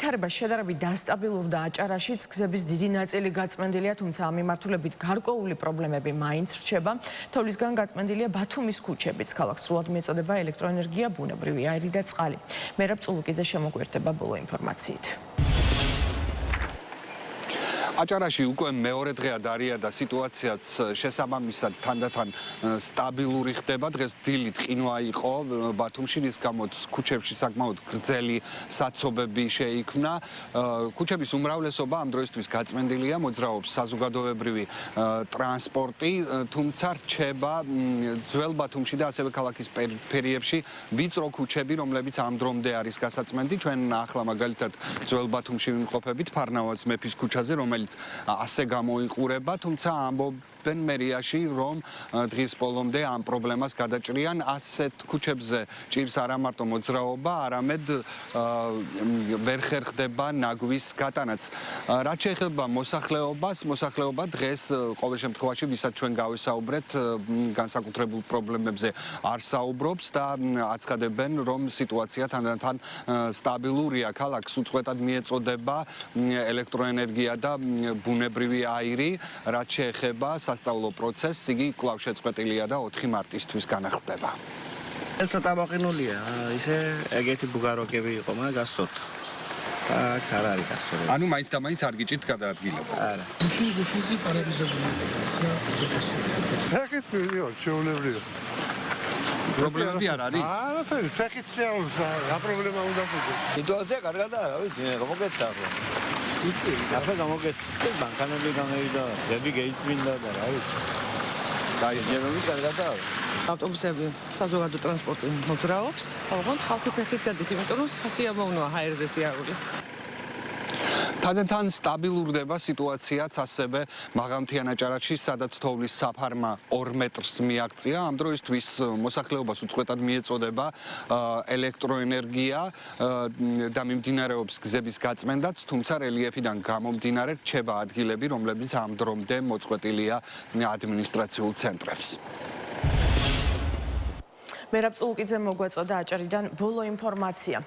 განვითარება შედარებით დასტაბილურდა აჭარაშიც, გზების დიდი ნაწილი გაწმენდილია, თუმცა ამ მიმართულებით გარკვეული პრობლემები მაინც რჩება. თოვლისგან გაწმენდილია ბათუმის ქუჩებიც, ქალაქს სრულად მიეწოდება ელექტროენერგია, ბუნებრივი აირი და წყალი. მერაბ წულუკიძე შემოგვიერთდება ბოლო ინფორმაციით. აჭარაში უკვე მეორე დღეა დარია და სიტუაციაც შესაბამისად თანდათან სტაბილური ხდება. დღეს დილით ყინვა იყო ბათუმში, რის გამოც ქუჩებში საკმაოდ გრძელი საცობები შეიქმნა. ქუჩების უმრავლესობა ამ დროისთვის გაწმენდილია, მოძრაობს საზოგადოებრივი ტრანსპორტი, თუმცა რჩება ძველ ბათუმში და ასევე ქალაქის პერიფერიებში ვიწრო ქუჩები, რომლებიც ამ დრომდე არის გასაწმენდი. ჩვენ ახლა მაგალითად ძველ ბათუმში ვიმყოფებით ფარნავაზ მეფის ქუჩაზე, რომელიც ასე გამოიყურება, თუმცა ამბობენ მერიაში, რომ დღის ბოლომდე ამ პრობლემას გადაჭრიან. ასეთ ქუჩებზე ჭირს არა მარტო მოძრაობა, არამედ ვერ ხერხდება ნაგვის გატანაც. რაც შეეხება მოსახლეობას, მოსახლეობა დღეს ყოველ შემთხვევაში, ვისაც ჩვენ გავესაუბრეთ, განსაკუთრებულ პრობლემებზე არ საუბრობს და აცხადებენ, რომ სიტუაცია თანდათან სტაბილურია. ქალაქს უწყვეტად მიეწოდება ელექტროენერგია და ბუნებრივი აირი, რაც შეეხება სასწავლო პროცესს, იგი კვლავ შეწყვეტილია და 4 მარტისთვის განახლდება. ეს ცოტა მოყინულია, ისე ეგეთი ბუგაროკები იყო, მაგრამ გასწორთ. აქ არ არის გასწორებული. ანუ მაინც და მაინც არ გიჭირთ გადაადგილება. არა. გუშინი პარალიზებული. ფეხით მივიდიო, შეულებრივია. პრობლემები არ არის? არაფერი, ფეხით შეაქვს, რა პრობლემა უნდა გქონდეს. სიტუაცია კარგადაა, რა ვიცი, გამოგეცდა ახლა. იცი, ახლა გამოგეცდა, ბანკანები გამევიდა, გები გეიწმინდა და რა ვიცი. გაიძინებები კარგადაა. ავტობუსები საზოგადო ტრანსპორტი მოძრაობს, ოღონდ ხალხი ფეხით გადის, იმიტომ რომ სასიამოვნოა ჰაერზე სიარული. თანდათან სტაბილურდება სიტუაციაც ასევე მაღალმთიან აჭარაში, სადაც თოვლის საფარმა 2 მეტრს მიაღწია. ამ დროისთვის მოსახლეობას უწყვეტად მიეწოდება ელექტროენერგია და მიმდინარეობს გზების გაწმენდაც, თუმცა რელიეფიდან გამომდინარე რჩება ადგილები, რომლებიც ამ დრომდე მოწყვეტილია ადმინისტრაციულ ცენტრებს. მერაბ წულუკიძე მოგვეწოდა აჭარიდან ბოლო ინფორმაცია.